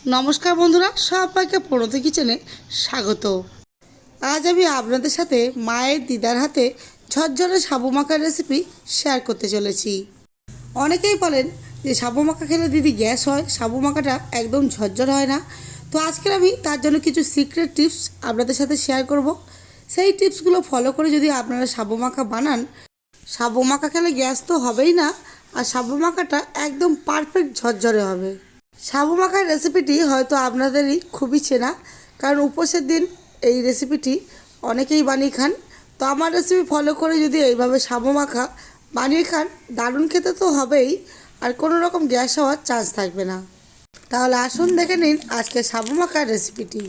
নমস্কার বন্ধুরা, সবাইকে প্রণতি কিচেনে স্বাগত। আজ আমি আপনাদের সাথে মায়ের দিদার হাতে ঝরঝরে সাবু মাখার রেসিপি শেয়ার করতে চলেছি। অনেকেই বলেন যে সাবু মাখা খেলে দিদি গ্যাস হয়, সাবু মাখাটা একদম ঝরঝর হয় না। তো আজকে আমি তার জন্য কিছু সিক্রেট টিপস আপনাদের সাথে শেয়ার করব। সেই টিপসগুলো ফলো করে যদি আপনারা সাবু মাখা বানান, সাবু মাখা খেলে গ্যাস তো হবেই না, আর সাবু মাখাটা একদম পারফেক্ট ঝরঝরে হবে। সাবু মাখার রেসিপিটি হয়তো আপনাদেরই খুবই চেনা, কারণ উপোসের দিন এই রেসিপিটি অনেকেই বানিয়ে খান। তো আমার রেসিপি ফলো করে যদি এইভাবে সাবু মাখা বানিয়ে খান, দারুণ খেতে তো হবেই, আর কোনো রকম গ্যাস হওয়ার চান্স থাকবে না। তাহলে আসুন দেখে নিন আজকে সাবু মাখার রেসিপিটি।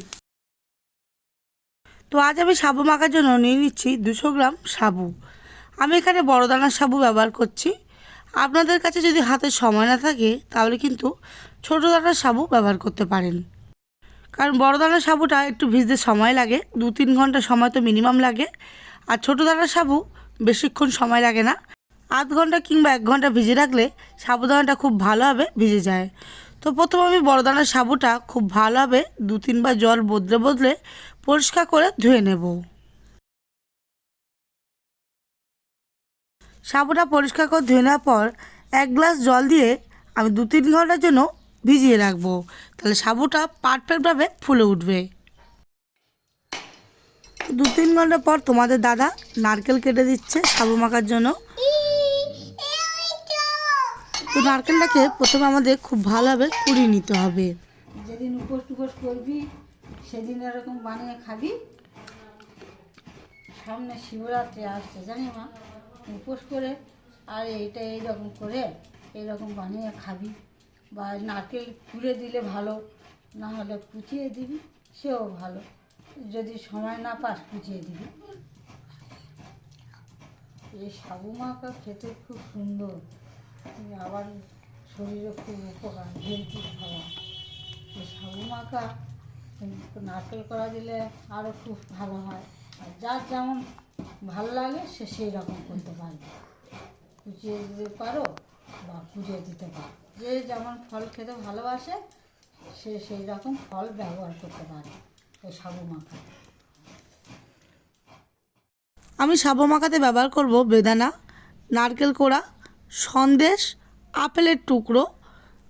তো আজ আমি সাবু মাখার জন্য নিয়ে নিচ্ছি 200 গ্রাম সাবু। আমি এখানে বড় দানার সাবু ব্যবহার করছি। আপনাদের কাছে যদি হাতে সময় না থাকে তাহলে কিন্তু ছোটো দানার সাবু ব্যবহার করতে পারেন, কারণ বড় দানার সাবুটা একটু ভিজতে সময় লাগে, 2-3 ঘন্টা সময় তো মিনিমাম লাগে। আর ছোটো দানার সাবু বেশিক্ষণ সময় লাগে না, আধ ঘন্টা কিংবা 1 ঘন্টা ভিজে রাখলে সাবুদানাটা খুব ভালোভাবে ভিজে যায়। তো প্রথমে আমি বড় দানার সাবুটা খুব ভালোভাবে 2-3 বার জল বদলে বদলে পরিষ্কার করে ধুয়ে নেব। সাবুটা পরিষ্কার করে ধুয়ে নেওয়ার পর 1 গ্লাস জল দিয়ে আমি 2-3 ঘন্টার জন্য ভিজিয়ে রাখবো, তাহলে সাবুটা পারফেক্টভাবে ফুলে উঠবে। 2-3 ঘন্টা পর তোমাদের দাদা নারকেল কেটে দিচ্ছে সাবু মাখার জন্য। তো নারকেলটাকে প্রথমে আমাদের খুব ভালোভাবে কুড়িয়ে নিতে হবে। যেদিন উপোস টুপোস করবি সেদিন এরকম বানিয়ে খাবি। সামনে শিবরাত্রি আসছে জানি মা, উপোস করে আর এইটা এইরকম করে এইরকম বানিয়ে খাবি। বা নারকেল কুড়ে দিলে ভালো, না হলে কুচিয়ে দিবি, সেও ভালো। যদি সময় না পাস কুচিয়ে দিবি। এই সাবু মাখা খেতে খুব সুন্দর, আবার শরীরে খুব উপকার, হেলদি খাবার। এই সাবু মাখা নারকেল করা দিলে আরও খুব ভালো হয়। আর যার যেমন ভালো লাগে সে সেই রকম করতে পারবে, কুচিয়ে দিতে পারো বা কুচিয়ে দিতে পারো। যে যেমন ফল খেতে ভালোবাসে সে সেই রকম ফল ব্যবহার করতে পারে এই সাবু মাখা। আমি সাবু মাখাতে ব্যবহার করব বেদানা, নারকেল কোড়া, সন্দেশ, আপেলের টুকরো,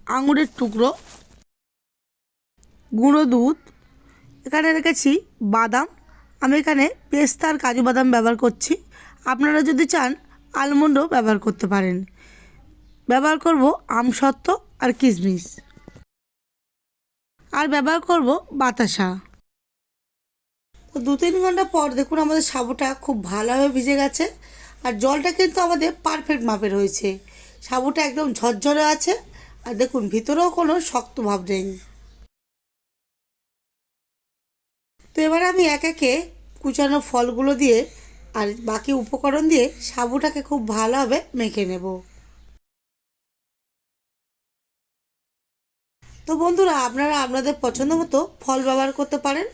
আঙুরের টুকরো, গুঁড়ো দুধ, এখানে রেখেছি বাদাম। আমি এখানে পেস্তা আর কাজু বাদাম ব্যবহার করছি, আপনারা যদি চান আলমন্ডও ব্যবহার করতে পারেন। ব্যবহার করব আমসত্ত্ব আর কিশমিশ, আর ব্যবহার করব বাতাসা। তো 2-3 ঘন্টা পর দেখুন আমাদের সাবুটা খুব ভালোভাবে ভিজে গেছে, আর জলটা কিন্তু আমাদের পারফেক্ট মাপের হয়েছে। সাবুটা একদম ঝরঝরে আছে, আর দেখুন ভিতরেও কোনো শক্ত ভাব নেই। তো এবারে আমি এক একে কুচানো ফলগুলো দিয়ে আর বাকি উপকরণ দিয়ে সাবুটাকে খুব ভালোভাবে মেখে নেব। তো বন্ধুরা, আপনারা আপনাদের পছন্দ মতো ফল ব্যবহার করতে পারেন,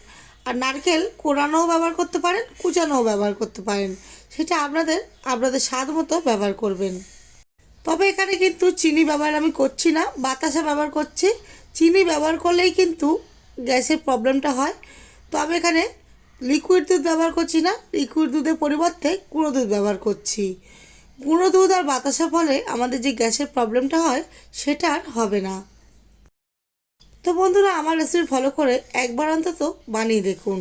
আর নারকেল কোরানোও ব্যবহার করতে পারেন, কুচানোও ব্যবহার করতে পারেন, সেটা আপনাদের আপনাদের স্বাদ মতো ব্যবহার করবেন। তবে এখানে কিন্তু চিনি ব্যবহার আমি করছি না, বাতাসা ব্যবহার করছি। চিনি ব্যবহার করলেই কিন্তু গ্যাসের প্রবলেমটা হয়। তো আমি এখানে লিকুইড দুধ ব্যবহার করছি না, লিকুইড দুধের পরিবর্তে গুঁড়ো দুধ ব্যবহার করছি। গুঁড়ো দুধ আর বাতাসার ফলে আমাদের যে গ্যাসের প্রবলেমটা হয় সেটা আর হবে না। তো বন্ধুরা, আমার রেসিপি ফলো করে একবার অন্তত বানিয়ে দেখুন,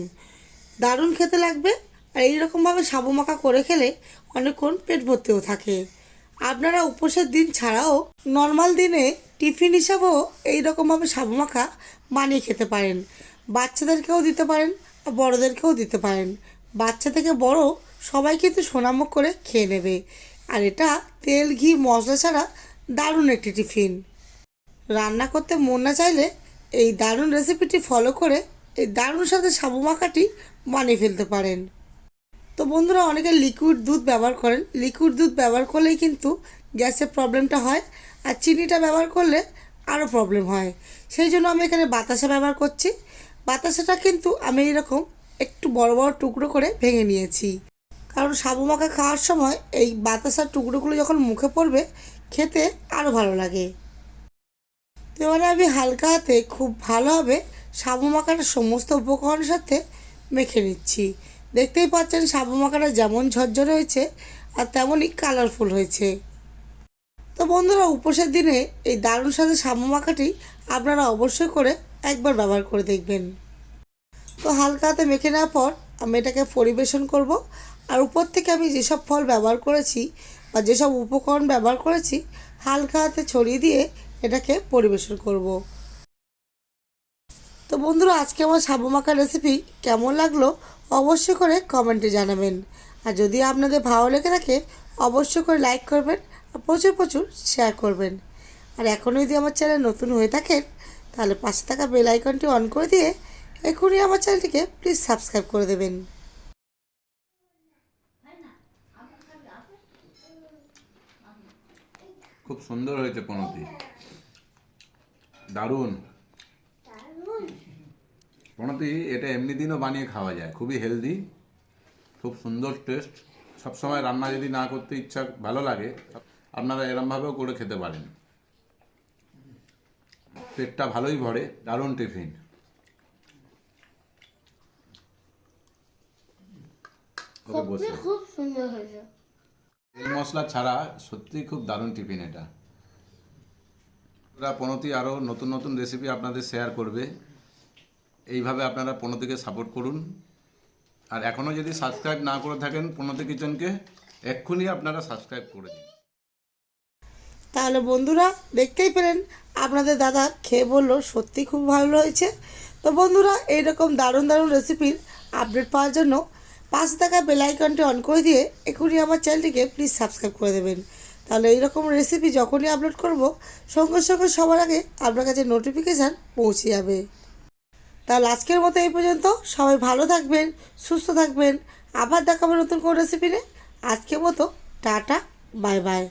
দারুণ খেতে লাগবে। আর এইরকমভাবে সাবু মাখা করে খেলে অনেকক্ষণ পেট ভর্তিও থাকে। আপনারা উপোসের দিন ছাড়াও নর্মাল দিনে টিফিন হিসাবেও এইরকমভাবে সাবু মাখা বানিয়ে খেতে পারেন। বাচ্চাদেরকেও দিতে পারেন আর বড়োদেরকেও দিতে পারেন। বাচ্চা থেকে বড় সবাই কিন্তু সোনামুখ করে খেয়ে নেবে। আর এটা তেল ঘি মশলা ছাড়া দারুণ একটি টিফিন। রান্না করতে মন না চাইলে এই দারুণ রেসিপিটি ফলো করে এই দারুণ সাথে সাবু মাখাটি বানিয়ে ফেলতে পারেন। তো বন্ধুরা, অনেকে লিকুইড দুধ ব্যবহার করেন, লিকুইড দুধ ব্যবহার করলেই কিন্তু গ্যাসের প্রবলেমটা হয়, আর চিনিটা ব্যবহার করলে আরও প্রবলেম হয়। সেই জন্য আমি এখানে বাতাসা ব্যবহার করছি। বাতাসাটা কিন্তু আমি এরকম একটু বড় বড় টুকরো করে ভেঙে নিয়েছি, কারণ সাবু মাখা খাওয়ার সময় এই বাতাসার টুকরোগুলো যখন মুখে পড়বে খেতে আরও ভালো লাগে। এবারে আমি হালকা হাতে খুব ভালোভাবে সাবু মাখাটা সমস্ত উপকরণের সাথে মেখে নিচ্ছি। দেখতেই পাচ্ছেন সাবু মাখাটা যেমন ঝরঝর হয়েছে আর তেমনই কালারফুল হয়েছে। তো বন্ধুরা, উপোসের দিনে এই দারুণ স্বাদের সাবু মাখাটি আপনারা অবশ্যই করে একবার ব্যবহার করে দেখবেন। তো হালকা হাতে মেখে নেওয়ার পর আমি এটাকে পরিবেশন করব। আর উপর থেকে আমি যেসব ফল ব্যবহার করেছি বা যেসব উপকরণ ব্যবহার করেছি হালকা হাতে ছড়িয়ে দিয়ে এটাকে পরিবেশন করব। তো বন্ধুরা, আজকে আমার সাবু মাখা রেসিপি কেমন লাগলো অবশ্যই করে কমেন্টে জানাবেন। আর যদি আপনাদের ভালো লেগে থাকে অবশ্যই করে লাইক করবেন আর প্রচুর প্রচুর শেয়ার করবেন। আর এখনও যদি আমার চ্যানেল নতুন হয়ে থাকেন তাহলে পাশে থাকা বেল আইকনটি অন করে দিয়ে এখনই আমার চ্যানেলটিকে প্লিজ সাবস্ক্রাইব করে দেবেন। খুব সুন্দর হয়েছে পনতি, দারুণ পনতি। এটা এমনি দিনও বানিয়ে খাওয়া যায়, খুবই হেলদি, খুব সুন্দর টেস্ট। সবসময় রান্না যদি না করতে ইচ্ছা ভালো লাগে আপনারা এরমভাবেও করে খেতে পারেন। পেটটা ভালোই ভরে, দারুণ টিফিন। খুব সুন্দর হয়েছে। তেল মশলা ছাড়া সত্যি খুব দারুণ টিফিন এটা। পনতি আরও নতুন নতুন রেসিপি আপনাদের শেয়ার করবে। এইভাবে আপনারা পনতিকে সাপোর্ট করুন। আর এখনও যদি সাবস্ক্রাইব না করে থাকেন পনতি কিচেনকে, এক্ষুনি আপনারা সাবস্ক্রাইব করে দিন। তাহলে বন্ধুরা, দেখতেই পেলেন আপনাদের দাদা খেয়ে বললো সত্যি খুব ভালো হয়েছে। তো বন্ধুরা, এইরকম দারুণ দারুণ রেসিপির আপডেট পাওয়ার জন্য পাশে থাকা বেল আইকনটি অন করে দিয়ে এখনই আমার চ্যানেলটিকে প্লিজ সাবস্ক্রাইব করে দেবেন। তাহলে এইরকম রেসিপি যখনই আপলোড করব সঙ্গে সঙ্গে সবার আগে আপনার কাছে নোটিফিকেশান পৌঁছে যাবে। তাহলে আজকের মতো এই পর্যন্ত। সবাই ভালো থাকবেন, সুস্থ থাকবেন। আবার দেখাবো নতুন কোনো রেসিপি নিয়ে। আজকের মতো টাটা, বাই বাই।